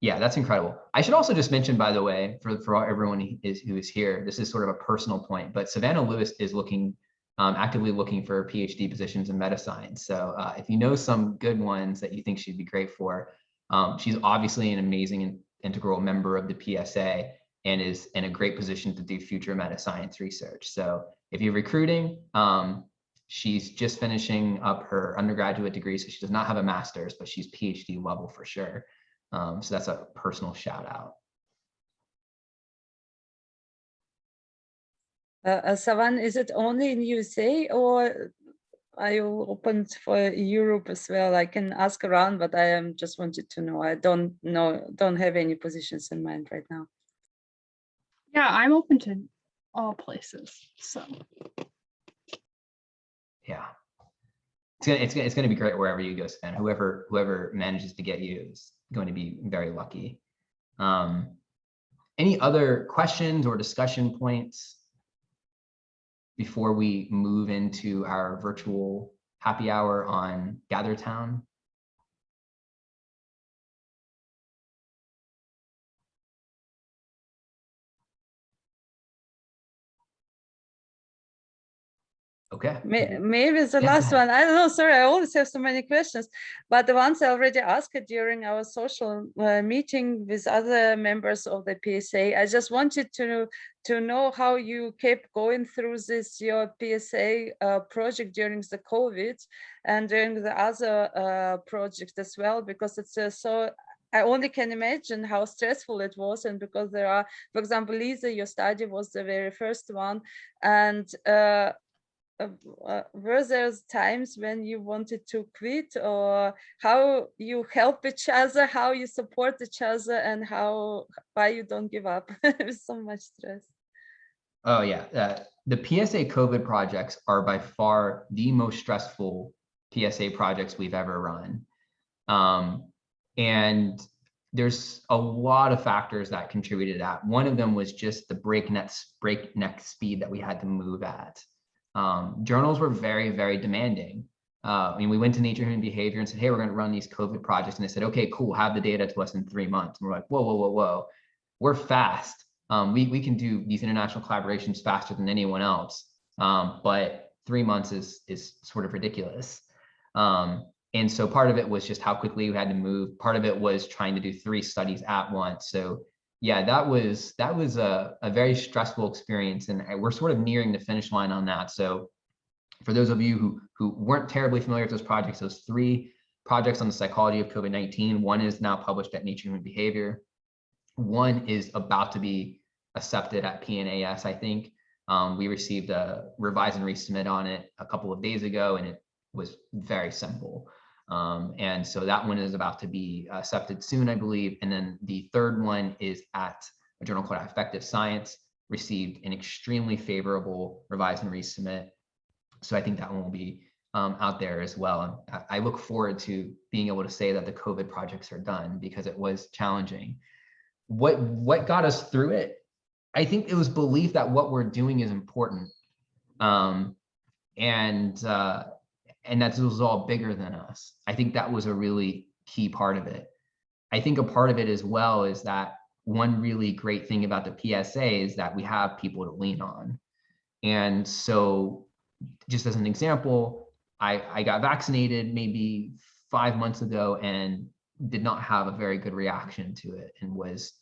Yeah, that's incredible. I should also just mention, by the way, for everyone who is here, this is sort of a personal point, but Savannah Lewis is actively looking for PhD positions in meta science. So if you know some good ones that you think she'd be great for, she's obviously an amazing and integral member of the PSA and is in a great position to do future meta science research. So if you're recruiting, she's just finishing up her undergraduate degree, so she does not have a master's, but she's PhD level for sure. So that's a personal shout out. Savan, is it only in USA or are you open for Europe as well? I can ask around, but I just wanted to know. I don't have any positions in mind right now. Yeah, I'm open to all places. So yeah, it's gonna be great wherever you go, Sven. Whoever manages to get you is going to be very lucky. Any other questions or discussion points before we move into our virtual happy hour on GatherTown? Okay. Maybe the Yeah, last one. I don't know. Sorry, I always have so many questions, but the ones I already asked during our social meeting with other members of the PSA. I just wanted to know how you kept going through this your PSA project during the COVID and during the other projects as well, because it's so. I only can imagine how stressful it was, and because there are, for example, Lisa, your study was the very first one, and were there times when you wanted to quit, or how you help each other, how you support each other, and why you don't give up with so much stress? Oh yeah, the PSA COVID projects are by far the most stressful PSA projects we've ever run. And there's a lot of factors that contributed to that. One of them was just the breakneck speed that we had to move at. Journals were very, very demanding. I mean, we went to Nature Human Behavior and said, hey, we're going to run these COVID projects. And they said, okay, cool, have the data to us in 3 months. And we're like, whoa, whoa, whoa, whoa. We're fast. We can do these international collaborations faster than anyone else. But 3 months is sort of ridiculous. And so part of it was just how quickly we had to move. Part of it was trying to do 3 studies at once. So yeah, that was a very stressful experience, and we're sort of nearing the finish line on that. So for those of you who weren't terribly familiar with those projects, those 3 projects on the psychology of COVID-19, one is now published at Nature Human Behavior. One is about to be accepted at PNAS, I think. We received a revise and resubmit on it a couple of days ago, and it was very simple. And so that one is about to be accepted soon, I believe. And then the third one is at a journal called Affective Science, received an extremely favorable revise and resubmit. So I think that one will be out there as well. And I look forward to being able to say that the COVID projects are done, because it was challenging. What got us through it? I think it was belief that what we're doing is important. And that this was all bigger than us. I think that was a really key part of it. I think a part of it as well is that one really great thing about the PSA is that we have people to lean on. And so just as an example, I got vaccinated maybe 5 months ago and did not have a very good reaction to it, and was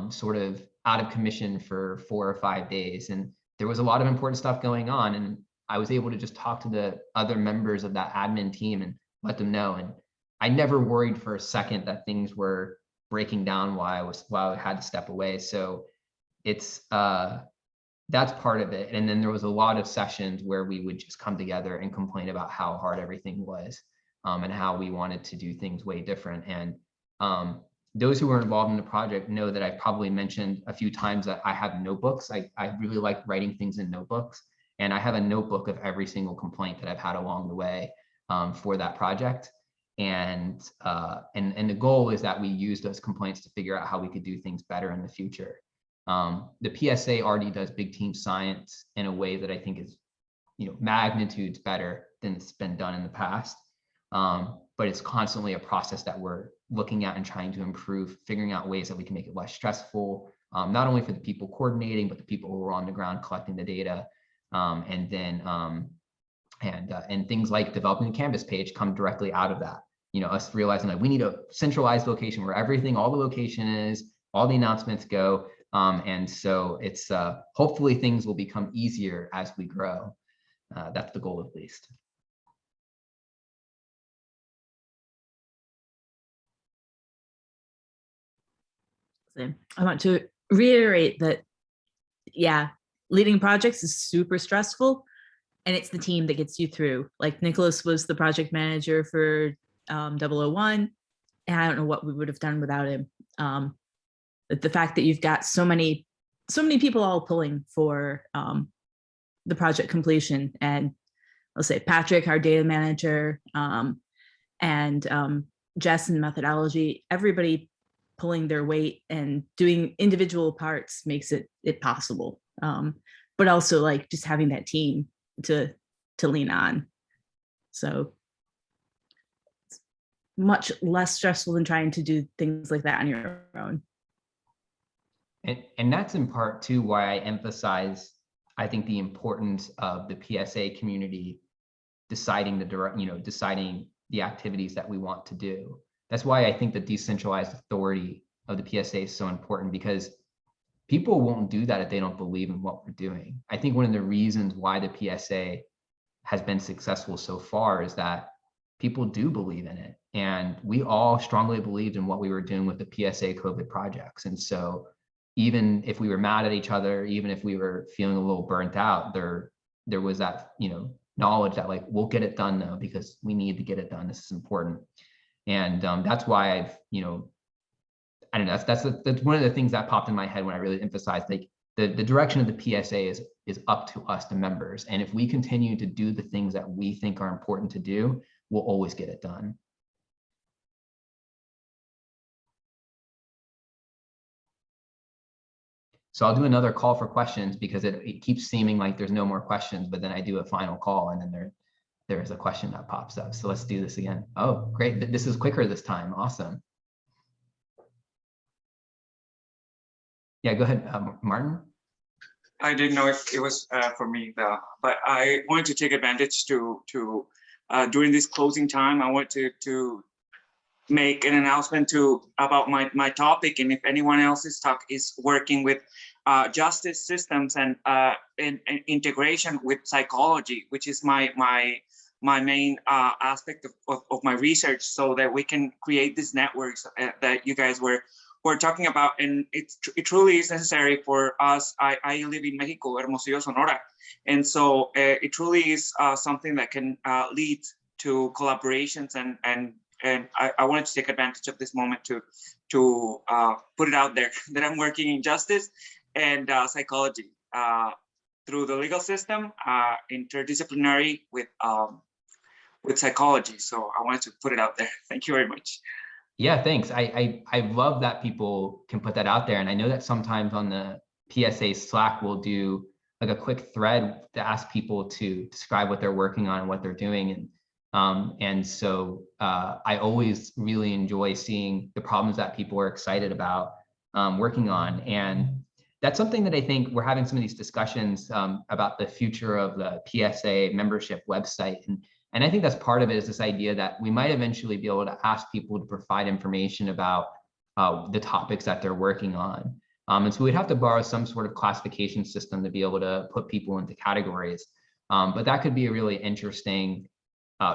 sort of out of commission for 4 or 5 days. And there was a lot of important stuff going on, and I was able to just talk to the other members of that admin team and let them know. And I never worried for a second that things were breaking down while I had to step away. So it's that's part of it. And then there was a lot of sessions where we would just come together and complain about how hard everything was, and how we wanted to do things way different. And those who were involved in the project know that I've probably mentioned a few times that I have notebooks. I really like writing things in notebooks. And I have a notebook of every single complaint that I've had along the way for that project. And the goal is that we use those complaints to figure out how we could do things better in the future. The PSA already does big team science in a way that I think is, magnitudes better than it's been done in the past. But it's constantly a process that we're looking at and trying to improve, figuring out ways that we can make it less stressful, not only for the people coordinating, but the people who are on the ground collecting the data. And things like developing a Canvas page come directly out of that. Us realizing that we need a centralized location where all the location is, all the announcements go. And so it's hopefully things will become easier as we grow. That's the goal, at least. I want to reiterate that, yeah, leading projects is super stressful, and it's the team that gets you through. Like Nicholas was the project manager for 001, and I don't know what we would have done without him. The fact that you've got so many people all pulling for the project completion, and I'll say Patrick, our data manager, and Jess in methodology, everybody pulling their weight and doing individual parts makes it possible. But also like just having that team to lean on. So it's much less stressful than trying to do things like that on your own. And that's in part too why I emphasize I think the importance of the PSA community deciding deciding the activities that we want to do. That's why I think the decentralized authority of the PSA is so important, because people won't do that if they don't believe in what we're doing. I think one of the reasons why the PSA has been successful so far is that people do believe in it. And we all strongly believed in what we were doing with the PSA COVID projects. And so even if we were mad at each other, even if we were feeling a little burnt out, there was that, knowledge that like, we'll get it done though, because we need to get it done. This is important. And that's why I've, I don't know, that's one of the things that popped in my head when I really emphasized like the direction of the PSA is up to us, the members. And if we continue to do the things that we think are important to do, we'll always get it done. So I'll do another call for questions, because it keeps seeming like there's no more questions, but then I do a final call and then there is a question that pops up. So let's do this again. Oh, great. This is quicker this time. Awesome. Yeah, go ahead, Martin. I didn't know if it was for me, but I wanted to take advantage to during this closing time, I want to make an announcement about my topic, and if anyone else is working with justice systems and integration with psychology, which is my main aspect of my research, so that we can create these networks that you guys were talking about. And it truly is necessary for us. I live in Mexico, Hermosillo, Sonora. And so it truly is something that can lead to collaborations, and I wanted to take advantage of this moment to put it out there that I'm working in justice and psychology through the legal system, interdisciplinary with psychology. So I wanted to put it out there. Thank you very much. Yeah, thanks. I love that people can put that out there. And I know that sometimes on the PSA Slack, we'll do like a quick thread to ask people to describe what they're working on and what they're doing. And so I always really enjoy seeing the problems that people are excited about working on. And that's something that I think we're having some of these discussions about the future of the PSA membership website. And I think that's part of it, is this idea that we might eventually be able to ask people to provide information about the topics that they're working on. And so we'd have to borrow some sort of classification system to be able to put people into categories. But that could be a really interesting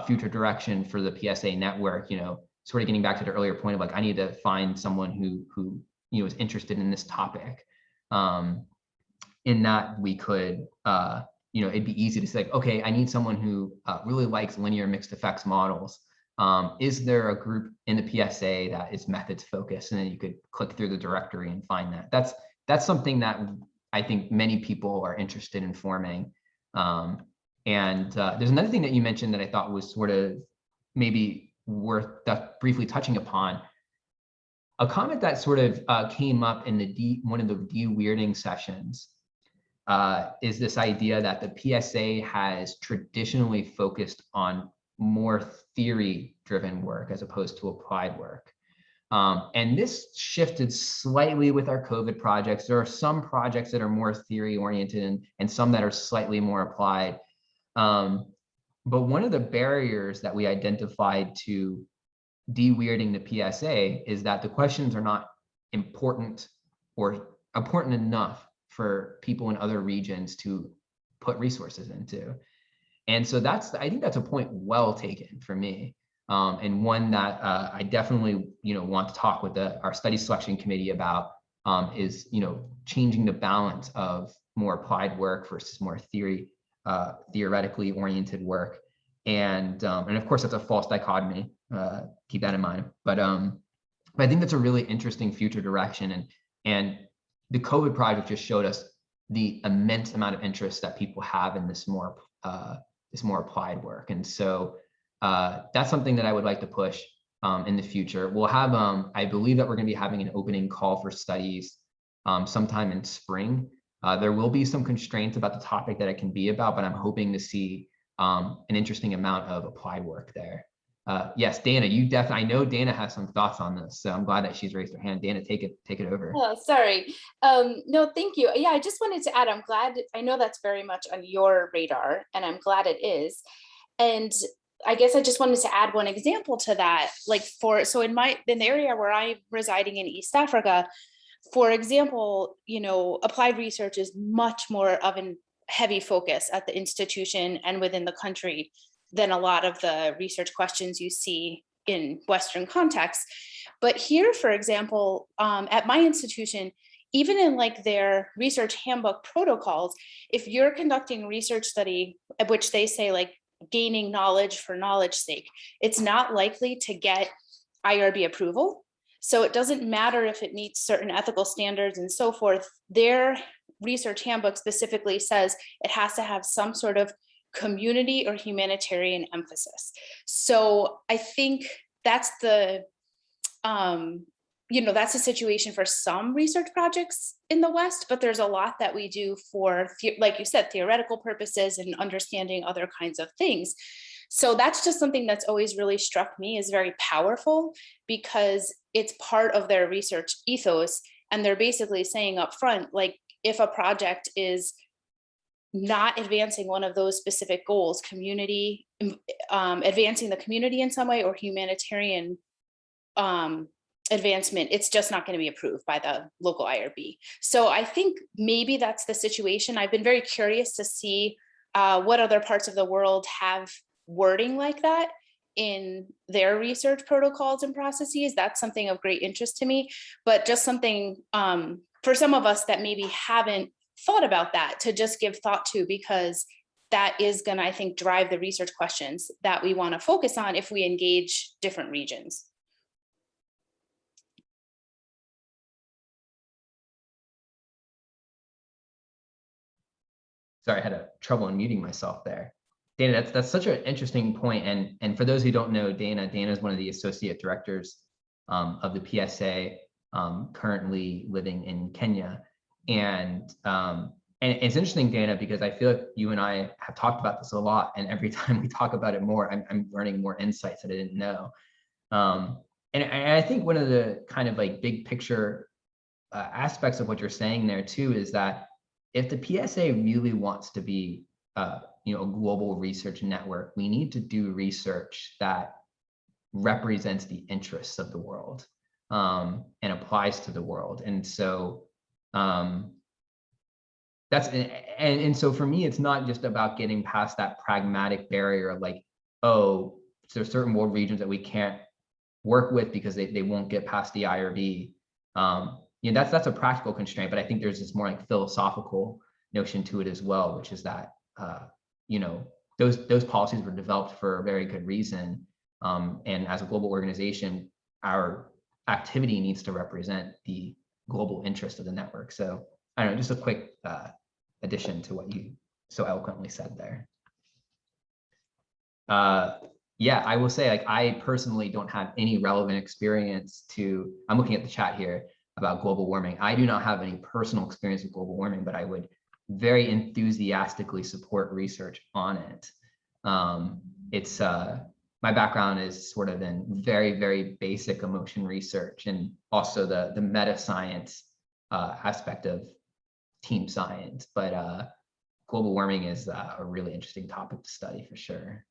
future direction for the PSA network, sort of getting back to the earlier point of like, I need to find someone who is interested in this topic. In that we could, it'd be easy to say, okay, I need someone who really likes linear mixed effects models. Is there a group in the PSA that is methods focused? And then you could click through the directory and find that. That's something that I think many people are interested in forming. And there's another thing that you mentioned that I thought was sort of maybe worth briefly touching upon. A comment that sort of came up in one of the de-weirding sessions is this idea that the PSA has traditionally focused on more theory-driven work as opposed to applied work. And this shifted slightly with our COVID projects. There are some projects that are more theory-oriented and some that are slightly more applied. But one of the barriers that we identified to de-weirding the PSA is that the questions are not important or important enough for people in other regions to put resources into. And so I think that's a point well taken for me. And one that I definitely, want to talk with our study selection committee about is, changing the balance of more applied work versus more theoretically oriented work. And of course, that's a false dichotomy. Keep that in mind. But I think that's a really interesting future direction. And the COVID project just showed us the immense amount of interest that people have in this more applied work. And so that's something that I would like to push in the future. We'll have, I believe that we're going to be having an opening call for studies sometime in spring. There will be some constraints about the topic that it can be about, but I'm hoping to see an interesting amount of applied work there. yes, Dana, you definitely, I know Dana has some thoughts on this, so I'm glad that she's raised her hand. Dana, take it over. Oh, sorry. No, thank you. Yeah, I just wanted to add, I'm glad, I know that's very much on your radar, and I'm glad it is. And I guess I just wanted to add one example to that. Like so in the area where I'm residing in East Africa, for example, applied research is much more of a heavy focus at the institution and within the country than a lot of the research questions you see in Western contexts. But here, for example, at my institution, even in like their research handbook protocols, if you're conducting research study, at which they say like gaining knowledge for knowledge sake, it's not likely to get IRB approval. So it doesn't matter if it meets certain ethical standards and so forth. Their research handbook specifically says it has to have some sort of community or humanitarian emphasis. So I think that's that's a situation for some research projects in the West, but there's a lot that we do for, like you said, theoretical purposes and understanding other kinds of things. So that's just something that's always really struck me as very powerful, because it's part of their research ethos. And they're basically saying up front, like, if a project is not advancing one of those specific goals, community, advancing the community in some way, or humanitarian advancement, it's just not going to be approved by the local IRB. So I think maybe that's the situation. I've been very curious to see what other parts of the world have wording like that in their research protocols and processes. That's something of great interest to me, but just something for some of us that maybe haven't thought about that to just give thought to, because that is going to, I think, drive the research questions that we want to focus on if we engage different regions. Sorry, I had a trouble unmuting myself there. Dana, that's such an interesting point. And for those who don't know, Dana is one of the associate directors of the PSA, currently living in Kenya. And it's interesting, Dana, because I feel like you and I have talked about this a lot, and every time we talk about it more, I'm learning more insights that I didn't know. And I think one of the kind of like big picture aspects of what you're saying there too is that if the PSA really wants to be a global research network, we need to do research that represents the interests of the world and applies to the world. And so so for me, it's not just about getting past that pragmatic barrier of like, oh, there's certain world regions that we can't work with because they won't get past the IRB. That's a practical constraint, but I think there's this more like philosophical notion to it as well, which is that those policies were developed for a very good reason, and as a global organization, our activity needs to represent the global interest of the network. So I don't know, just a quick addition to what you so eloquently said there. Yeah, I will say, like, I personally don't have any relevant experience to, I'm looking at the chat here about global warming. I do not have any personal experience with global warming, but I would very enthusiastically support research on it. My background is sort of in very, very basic emotion research, and also the meta science aspect of team science. But global warming is a really interesting topic to study for sure.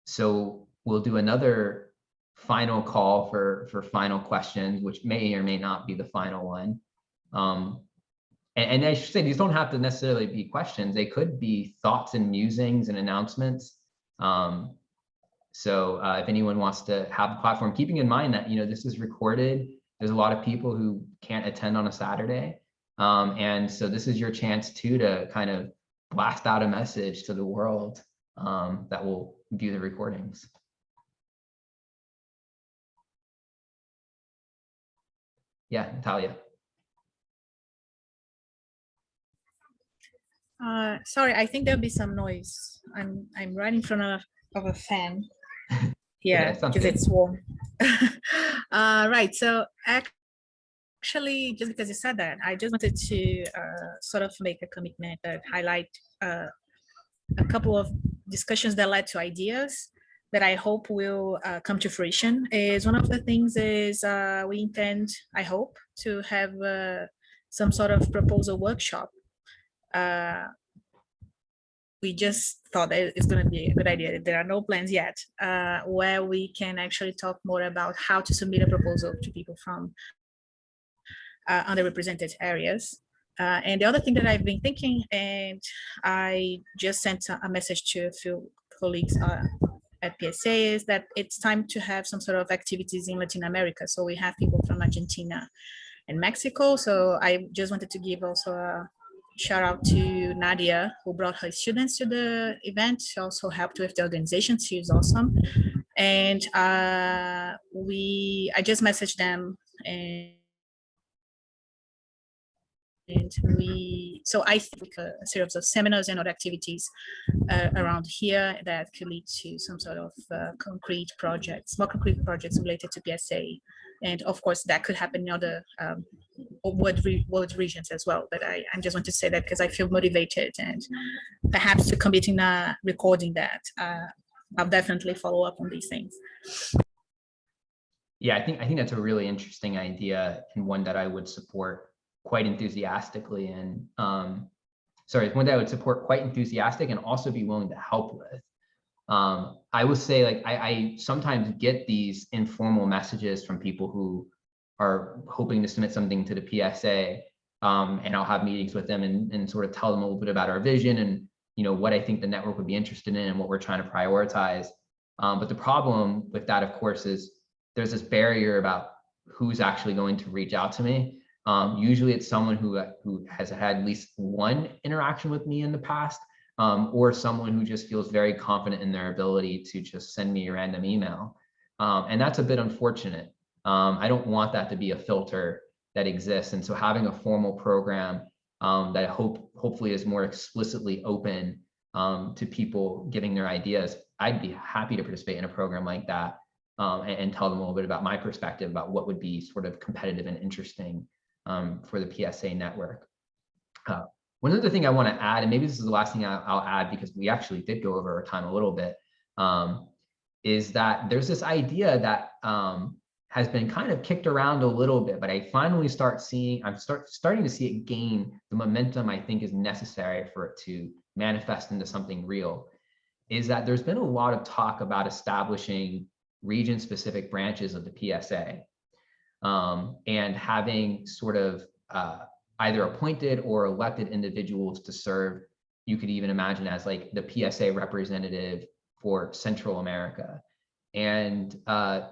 So we'll do another final call for final questions, which may or may not be the final one. And I should say, these don't have to necessarily be questions. They could be thoughts and musings and announcements. So if anyone wants to have the platform, keeping in mind that, this is recorded, there's a lot of people who can't attend on a Saturday. And so this is your chance too to kind of blast out a message to the world that will view the recordings. Yeah, Natalia. Sorry, I think there'll be some noise. I'm right in front of a fan. Yeah, because it's warm. Right. So actually, just because you said that, I just wanted to sort of make a commitment that highlight a couple of discussions that led to ideas that I hope will come to fruition. Is one of the things is we intend, I hope, to have some sort of proposal workshop. We just thought that it's going to be a good idea. There are no plans yet, where we can actually talk more about how to submit a proposal to people from underrepresented areas. And the other thing that I've been thinking, and I just sent a message to a few colleagues at PSA, is that it's time to have some sort of activities in Latin America. So we have people from Argentina and Mexico. So I just wanted to give also a shout out to Nadia, who brought her students to the event. She also helped with the organization. She was awesome. And I just messaged them, and so I think a series of seminars and other activities around here that could lead to some sort of concrete projects, more concrete projects related to PSA. And of course, that could happen in other world regions as well. But I just want to say that because I feel motivated, and perhaps to commit in recording that. I'll definitely follow up on these things. Yeah, I think that's a really interesting idea, and one that I would support quite enthusiastically, and one that I would support quite enthusiastic and also be willing to help with. I would say, like, I sometimes get these informal messages from people who are hoping to submit something to the PSA, and I'll have meetings with them and sort of tell them a little bit about our vision and, you know, what I think the network would be interested in and what we're trying to prioritize. But the problem with that, of course, is there's this barrier about who's actually going to reach out to me. Usually it's someone who has had at least one interaction with me in the past, or someone who just feels very confident in their ability to just send me a random email. And that's a bit unfortunate. I don't want that to be a filter that exists. And so having a formal program that hopefully is more explicitly open to people giving their ideas, I'd be happy to participate in a program like that, and tell them a little bit about my perspective about what would be sort of competitive and interesting for the PSA network. One other thing I want to add, and maybe this is the last thing I'll add because we actually did go over our time a little bit, is that there's this idea that has been kind of kicked around a little bit, but I finally I'm starting to see it gain the momentum I think is necessary for it to manifest into something real, is that there's been a lot of talk about establishing region-specific branches of the PSA. And having sort of either appointed or elected individuals to serve, you could even imagine as like the PSA representative for Central America. And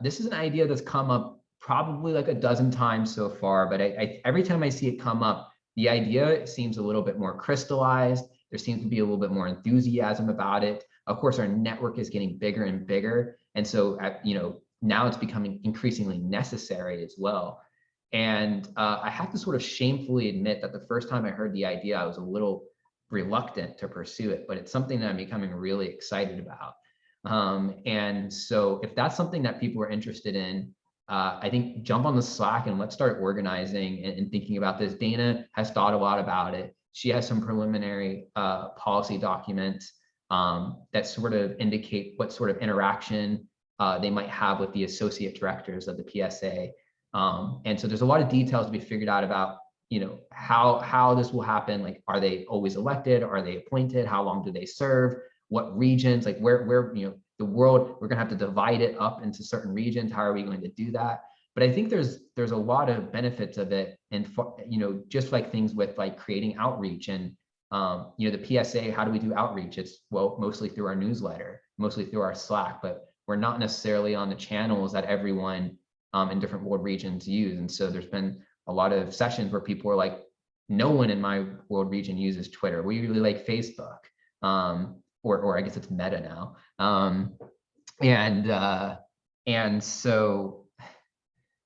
this is an idea that's come up probably like a dozen times so far, but every time I see it come up, the idea seems a little bit more crystallized. There seems to be a little bit more enthusiasm about it. Of course, our network is getting bigger and bigger. And so, you know, now it's becoming increasingly necessary as well. And I have to sort of shamefully admit that the first time I heard the idea, I was a little reluctant to pursue it, but it's something that I'm becoming really excited about. And so if that's something that people are interested in, I think jump on the Slack and let's start organizing and thinking about this. Dana has thought a lot about it. She has some preliminary policy documents that sort of indicate what sort of interaction they might have with the associate directors of the PSA. And so there's a lot of details to be figured out about, you know, how this will happen. Like, are they always elected? Are they appointed? How long do they serve? What regions, like where, you know, the world, we're gonna have to divide it up into certain regions. How are we going to do that? But I think there's a lot of benefits of it. And, you know, just like things with like creating outreach and, you know, the PSA, how do we do outreach? It's, well, mostly through our newsletter, mostly through our Slack, but we're not necessarily on the channels that everyone in different world regions use. And so there's been a lot of sessions where people are like, no one in my world region uses Twitter. We really like Facebook, or I guess it's Meta now. And so,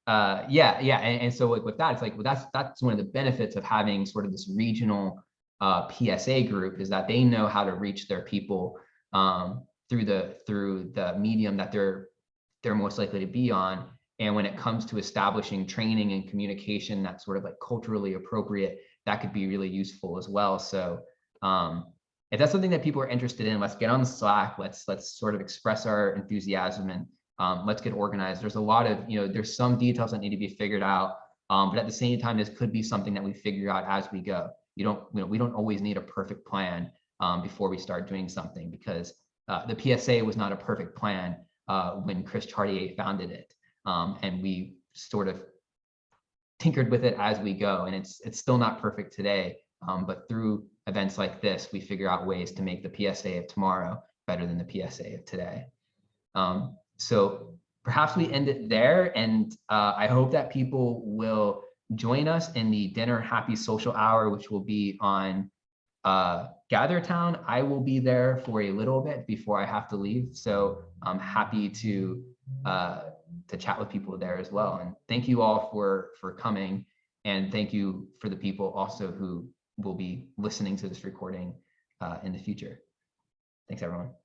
and so like with that, it's like, well, that's one of the benefits of having sort of this regional PSA group, is that they know how to reach their people through the medium that they're most likely to be on. And when it comes to establishing training and communication that's sort of like culturally appropriate, that could be really useful as well. So if that's something that people are interested in, let's get on the Slack. Let's sort of express our enthusiasm, and let's get organized. There's a lot of, there's some details that need to be figured out. But at the same time, this could be something that we figure out as we go. We don't always need a perfect plan before we start doing something, because the PSA was not a perfect plan when Chris Chartier founded it. And we sort of tinkered with it as we go, and it's still not perfect today. But through events like this, we figure out ways to make the PSA of tomorrow better than the PSA of today. So perhaps we end it there, and I hope that people will join us in the Dinner Happy Social Hour, which will be on Gather Town. I will be there for a little bit before I have to leave, so I'm happy to chat with people there as well. And thank you all for coming, and thank you for the people also who will be listening to this recording in the future. Thanks, everyone.